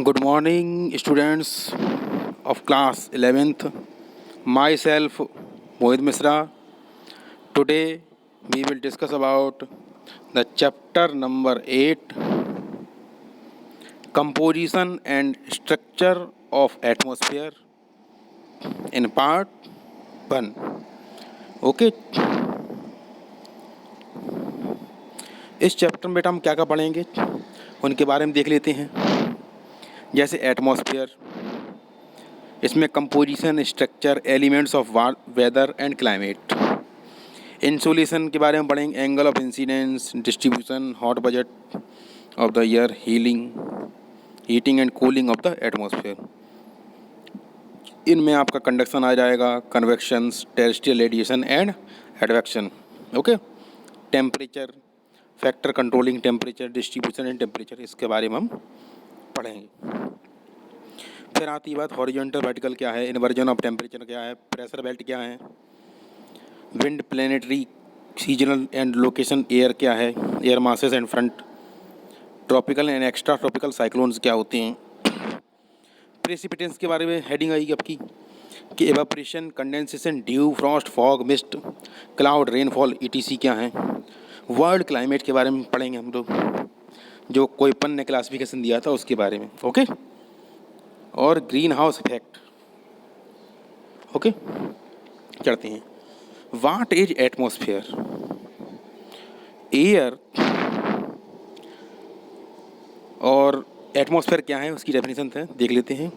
Good morning, students of class 11th. Myself, Mohit Misra. Today, we will discuss about the chapter number 8, Composition and Structure of Atmosphere in part 1. Okay. इस chapter में बेटा हम क्या क्या पढ़ेंगे उनके बारे में देख लेते हैं। जैसे एटमॉस्फेयर, इसमें composition, structure, elements of weather and climate. Insolation के बारे में पढ़ेंगे, angle of incidence, distribution, hot budget of the earth, heating and cooling of the atmosphere. इनमें आपका कंडक्शन आ जाएगा, convections, terrestrial radiation and advection. Okay, temperature, factor controlling temperature, distribution and temperature, इसके बारे में हम पढ़ेंगे। फिर आती बात हॉरिजॉन्टल वर्टिकल क्या है, इन्वर्जन ऑफ टेम्परेचर क्या है, प्रेशर बेल्ट क्या है, wind, planetary, seasonal and location, air क्या है, air masses and front, tropical and extra tropical cyclones क्या होते हैं। प्रेसिपिटेंस के बारे में हेडिंग आएगी आपकी कि evaporation, condensation, due, Frost, fog, mist, cloud, rainfall, etc क्या है। वर्ल्ड क्लाइमेट के बारे में पढ़ेंगे हम लोग, जो कोईपन ने क्लासिफिकेशन दिया था उसके बारे में। ओके, और ग्रीन हाउस इफेक्ट। ओके, चढ़ते हैं। What is atmosphere? एयर और एटमॉस्फेयर क्या है उसकी डेफिनेशन है, देख लेते हैं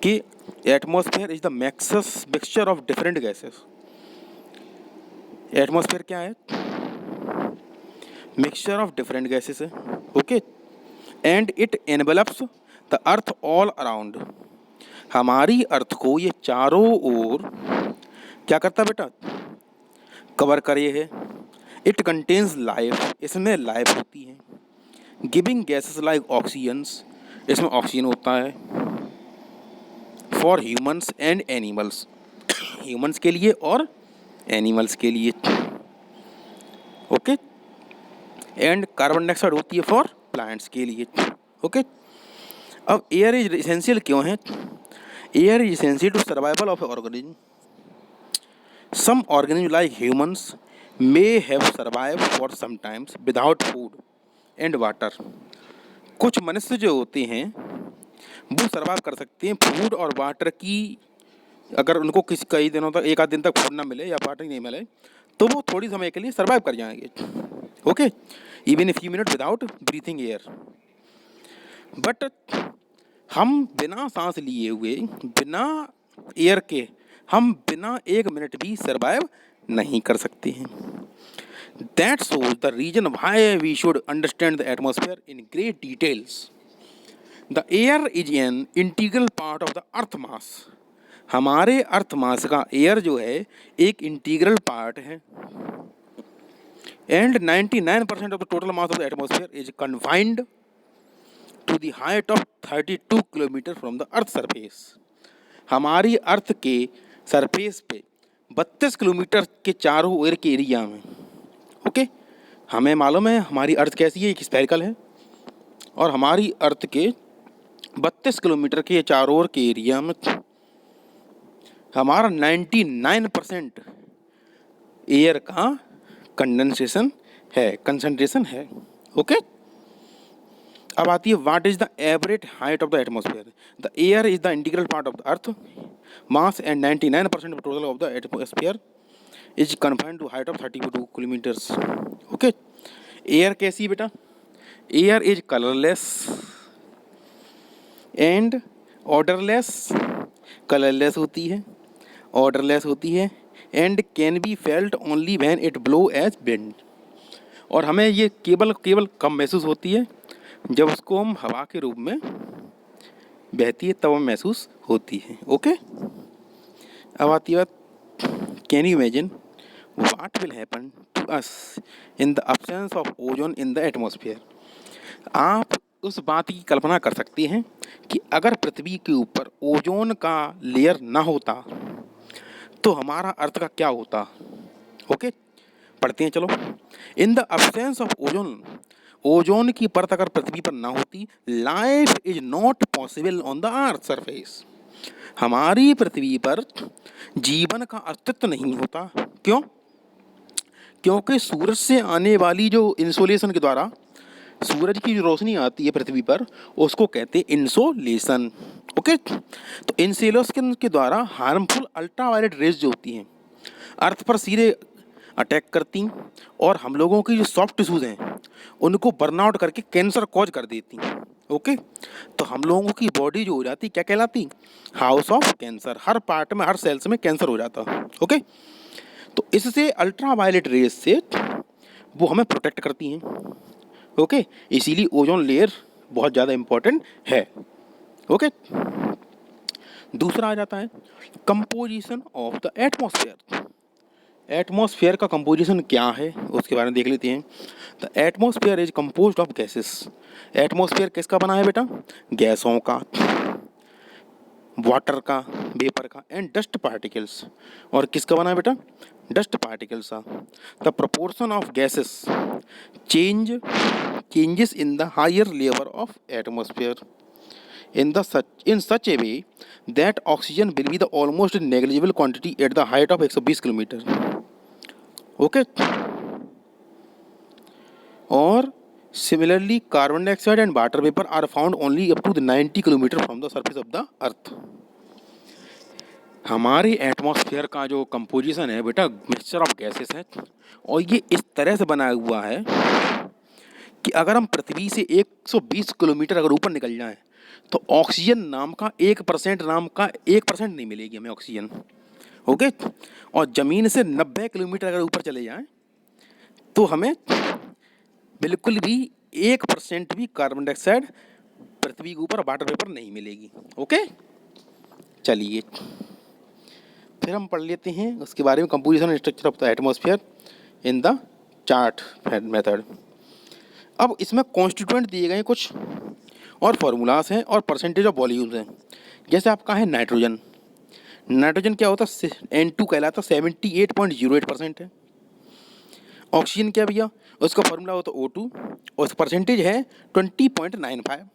कि atmosphere is the mixture of different gases. Atmosphere क्या है? मिक्सचर ऑफ डिफरेंट गैसेस है। Okay, and it envelopes the earth all around. हमारी अर्थ को ये चारों ओर क्या करता बेटा? कवर करे है। इट कंटेन्स लाइफ, इसमें लाइफ होती है। गिविंग गैसेस लाइक ऑक्सीजन्स, इसमें ऑक्सीजन होता है। For humans and animals, humans के लिए और एनिमल्स के लिए। ओके, एंड कार्बन डाइऑक्साइड होती है फॉर प्लांट्स के लिए। ओके, अब एयर इज एसेंशियल क्यों है? Air is essential to survival of organism. Some organism like humans may have survive for some times without food and water. कुछ मनुष्य जो होते हैं वो सर्वाइव कर सकते हैं फूड और वाटर की, अगर उनको कई दिनों तक, एक आध दिन तक फूड ना मिले या वाटर नहीं मिले तो वो थोड़ी समय के लिए सर्वाइव कर जाएंगे। Okay, even a few minute without breathing air. But हम बिना सांस लिए हुए, बिना एयर के, हम बिना एक मिनट भी सर्वाइव नहीं कर सकते हैं। That shows the reason why we should understand the atmosphere in great details. The air is an integral part of the earth mass. हमारे अर्थ मास का एयर जो है एक इंटीग्रल पार्ट है। And 99% of the total mass of the atmosphere is confined to the height of 32 kilometre from the earth surface. हमारी earth के surface पे 32 kilometre के चारों ओर के एरिया में। ओके, हमें मालूम है हमारी अर्थ कैसी है, एक स्फेरिकल है, और हमारी अर्थ के 32 किलोमीटर के चारों ओर के एरिया में हमारा 99% एयर का कंडेंसेशन है, कंसंट्रेशन है। ओके, अब आती है what is the average height of the atmosphere. The air is the integral part of the earth mass and 99% of total of the atmosphere is confined to height of 32 kilometers. Okay, air कैसी बेटा? Air is colourless and odourless. Colourless होती है, odourless होती है, and can be felt only when it blow as wind. और हमें ये केवल कम महसूस होती है जब उसको हम हवा के रूप में बहती है तब महसूस होती है। ओके, अब आती बात, can you imagine what will happen to us in the absence of ozone in the atmosphere. आप उस बात की कल्पना कर सकते हैं कि अगर पृथ्वी के ऊपर ओजोन का लेयर ना होता तो हमारा अर्थ का क्या होता। ओके, पढ़ते हैं चलो। इन the absence of ozone ozone की परत अगर पृथ्वी पर ना होती, life is not possible on the earth surface. हमारी पृथ्वी पर जीवन का अस्तित्व नहीं होता। क्यों? क्योंकि सूरज से आने वाली जो इंसोलेशन के द्वारा सूरज की जो रोशनी आती है पृथ्वी पर, उसको कहते हैं इंसोलेशन। ओके, तो इंसोलेशन के द्वारा हार्मफुल अल्ट्रावायलेट रेज जो होती हैं अर्थ पर सीधे अटैक करती और हम लोगों की जो सॉफ्ट टिश्यूज हैं उनको बर्नआउट करके कैंसर कॉज कर देती। ओके, तो हम लोगों की बॉडी जो हो जाती क्या कहलाती? House of cancer. Her part में, हर सेल्स में कैंसर हो जाता। ओके, तो इससे अल्ट्रावायलेट रेज से वो हमें प्रोटेक्ट करती हैं। ओके, इसीलिए ओजोन लेयर बहुत ज़्यादा इम्पोर्टेंट है। ओके, दूसरा आ जाता है composition of the atmosphere. Atmosphere का कंपोजिशन क्या है उसके बारे में देख लेते हैं। The atmosphere is composed of gases. Atmosphere किसका बना है बेटा? गैसों का, वाटर का, वेपर का, एंड डस्ट पार्टिकल्स। और किसका बना है बेटा? डस्ट पार्टिकल्स का। The proportion of gases changes in the higher layer of atmosphere in such a way that oxygen will be the almost negligible quantity at the height of 120 kilometre. Okay, और similarly carbon dioxide and water vapour are found only up to the 90 kilometre from the surface of the earth. हमारे atmosphere का जो composition है बेटा mixture of gases है, और ये इस तरह से बना हुआ है कि अगर हम पृथ्वी से 120 किलोमीटर अगर ऊपर निकल जाएं तो ऑक्सीजन नाम का 1% नहीं मिलेगी हमें ऑक्सीजन। ओके, और ज़मीन से 90 किलोमीटर अगर ऊपर चले जाएं तो हमें बिल्कुल भी 1% भी कार्बन डाइऑक्साइड पृथ्वी के ऊपर वाटर वेपर नहीं मिलेगी। ओके, चलिए फिर हम पढ़ लेते हैं उसके बारे में, composition and structure of the atmosphere in the chart method. अब इसमें कॉन्स्टिट्यूएंट दिए गए कुछ और फार्मूलास हैं और परसेंटेज ऑफ वॉल्यूम्स हैं। जैसे आपका है नाइट्रोजन। नाइट्रोजन क्या होता है? N2 कहलाता 78.08% है। ऑक्सीजन क्या भैया? उसका फार्मूला होता है O2 और उसका परसेंटेज है 20.95।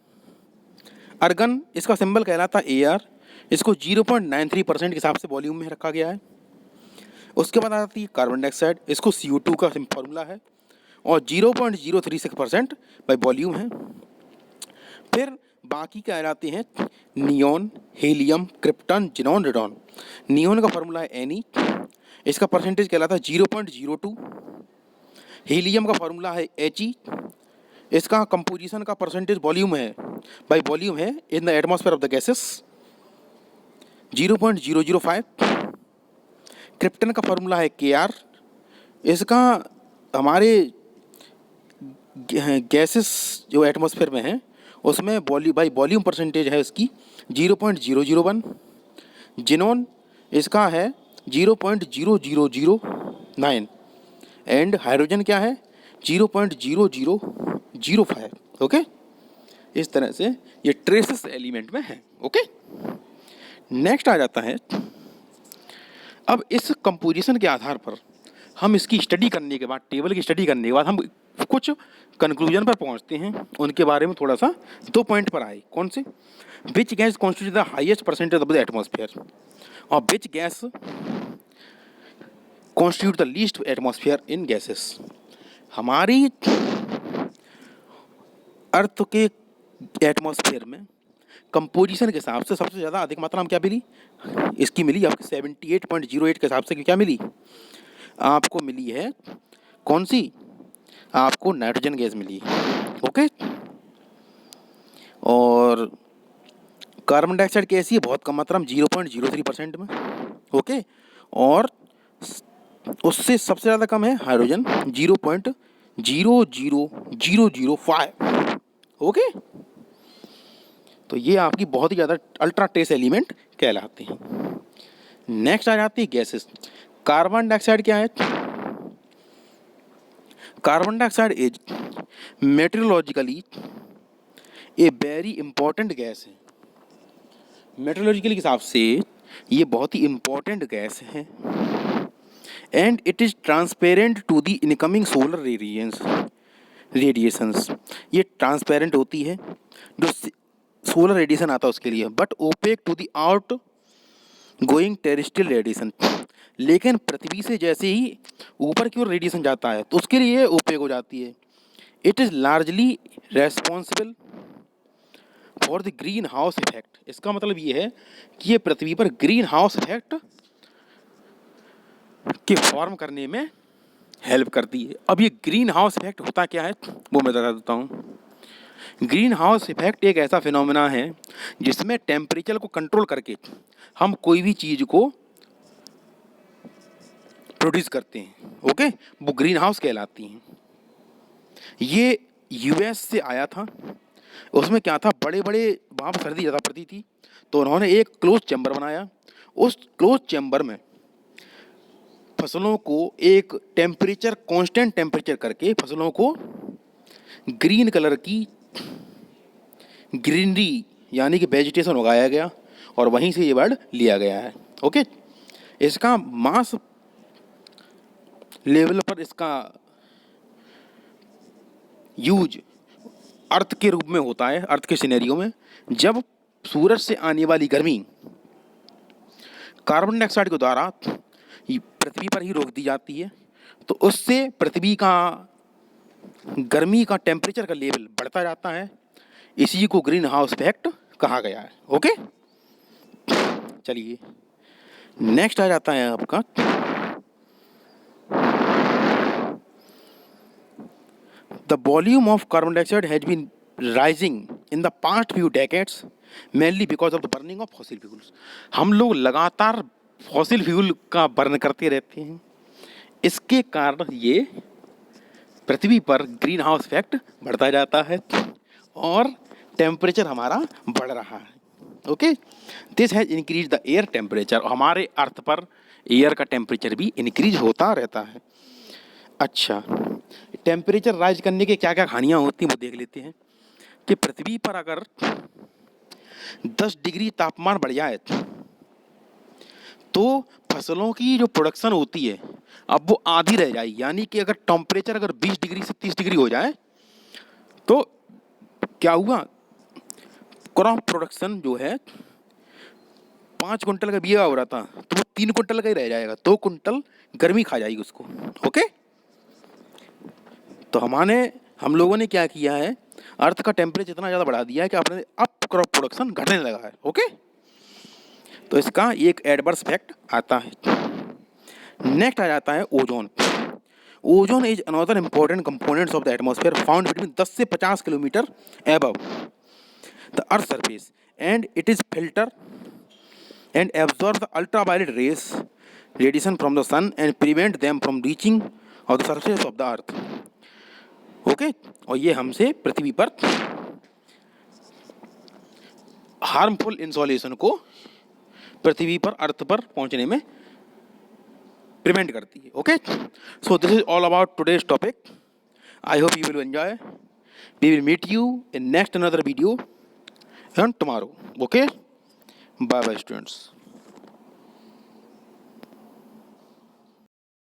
अर्गन, इसका सिंबल कहलाता AR, इसको 0.93% के हिसाब से वॉल्यूम में रखा गया है। उसके बाद आती है कार्बन डाइऑक्साइड, इसको CO2 का फार्मूला है और 0.036% बाई वॉल्यूम है। फिर बाकी कहलाते हैं neon, helium, krypton, xenon, radon. Neon का फार्मूला है Ne, इसका परसेंटेज कहलाता है 0.02। हीलियम का फार्मूला है He, इसका कंपोजिशन का परसेंटेज वॉल्यूम है बाई वॉल्यूम है इन the atmosphere of the gases 0.005। Krypton का फार्मूला है Kr, इसका हमारे गैसेस जो एटमॉस्फेयर में है उसमें वॉल्यूम परसेंटेज है इसकी 0.001। जिनोन, इसका है 0.0009 एंड हाइड्रोजन क्या है 0.0005। ओके, इस तरह से ये ट्रेसेस एलिमेंट में है। ओके, नेक्स्ट आ जाता है, अब इस कंपोजिशन के आधार पर हम इसकी स्टडी करने के बाद, टेबल की स्टडी करने के बाद हम कुछ कंक्लूजन पर पहुंचते हैं। उनके बारे में थोड़ा सा 2 पॉइंट पर आए। कौन से? Which gas constitute the highest percentage of the atmosphere और which gas constitute the least atmosphere in gases. हमारी अर्थ के एटमॉस्फेयर में कंपोजिशन के हिसाब से सबसे ज़्यादा अधिक मात्रा में क्या मिली? इसकी मिली आपकी 78.08 के हिसाब से क्या मिली? आपको मिली है कौन सी? आपको नाइट्रोजन गैस मिली। ओके, और कार्बन डाइऑक्साइड कैसी है? बहुत कम मात्रा में 0.03% में। ओके, और उससे सबसे ज़्यादा कम है हाइड्रोजन 0.00005। ओके, तो ये आपकी बहुत ही ज़्यादा अल्ट्रा ट्रेस एलिमेंट कहलाते हैं। नेक्स्ट आ जाती है गैसेस। कार्बन डाइऑक्साइड क्या है? Carbon dioxide is meteorologically a very important gas है। मेट्रोलॉजिकल के हिसाब से ये बहुत ही इंपॉर्टेंट गैस है and it is transparent to the incoming solar radiance. Radiations, ये ट्रांसपेरेंट होती है जो सोलर रेडिएशन आता है उसके लिए, but opaque to the outgoing terrestrial radiation. लेकिन पृथ्वी से जैसे ही ऊपर की ओर रेडिएशन जाता है तो उसके लिए ओपेक हो जाती है। It is largely responsible for the green house effect. इसका मतलब ये है कि ये पृथ्वी पर ग्रीन हाउस इफेक्ट के फॉर्म करने में हेल्प करती है। अब ये ग्रीन हाउस इफेक्ट होता क्या है वो मैं बता देता हूँ। ग्रीन हाउस इफेक्ट एक ऐसा फिनोमेना है जिसमें टेम्परेचर को कंट्रोल करके हम कोई भी चीज़ को प्रोड्यूस करते हैं, ओके, वो ग्रीन हाउस कहलाती हैं। ये यूएस से आया था। उसमें क्या था, बड़े बड़े वहाँ पर सर्दी ज़्यादा पड़ती थी तो उन्होंने एक क्लोज चैम्बर बनाया। उस क्लोज चैम्बर में फसलों को एक टेम्परेचर, कांस्टेंट टेम्परेचर करके फसलों को ग्रीन कलर की ग्रीनरी यानी कि वेजिटेशन उगाया गया और वहीं से ये वर्ड लिया गया है, ओके। इसका मास लेवल पर इसका यूज अर्थ के रूप में होता है, अर्थ के सिनेरियो में, जब सूरज से आने वाली गर्मी कार्बन डाइऑक्साइड के द्वारा पृथ्वी पर ही रोक दी जाती है, तो उससे पृथ्वी का गर्मी का टेम्परेचर का लेवल बढ़ता जाता है। इसी को ग्रीन हाउस इफेक्ट कहा गया है, ओके। चलिए नेक्स्ट आ जाता है आपका the volume of carbon dioxide has been rising in the past few decades mainly because of the burning of fossil fuels. हम लोग लगातार फॉसिल फ्यूल का बर्न करते रहते हैं, इसके कारण ये पृथ्वी पर ग्रीन हाउस इफेक्ट बढ़ता जाता है और टेम्परेचर हमारा बढ़ रहा है, okay. This has increase the air temperature. हमारे अर्थ पर एयर का टेम्परेचर भी इंक्रीज होता रहता है। अच्छा, टेम्परेचर राइज करने के क्या क्या हानियाँ होती हैं वो देख लेते हैं कि पृथ्वी पर अगर 10 डिग्री तापमान बढ़ जाए तो फसलों की जो प्रोडक्शन होती है अब वो आधी रह जाएगी। यानी कि अगर टेम्परेचर अगर 20 डिग्री से 30 डिग्री हो जाए तो क्या हुआ, क्रॉप प्रोडक्शन जो है 5 कुंटल का बिया हो रहा था तो वो 3 कुंटल का ही रह जाएगा, 2 कुंटल गर्मी खा जाएगी उसको, ओके। तो हम लोगों ने क्या किया है, अर्थ का टेम्परेचर इतना ज़्यादा बढ़ा दिया है कि अपने अब क्रॉप प्रोडक्शन घटने लगा है, ओके। तो इसका एक एडवर्स इफेक्ट आता है। नेक्स्ट आ जाता है ozone. Ozone is another important components of the atmosphere found between 10 से 50 kilometre above the earth surface and it is filter and absorb the ultraviolet rays radiation from the sun and prevent them from reaching of the surface of the earth, okay। और ये हमसे पृथ्वी पर harmful insolation को पृथ्वी पर अर्थ पर पहुंचने में prevent करती है, okay. So this is all about today's topic. I hope you will enjoy. We will meet you in next another video and tomorrow, okay. Bye bye students.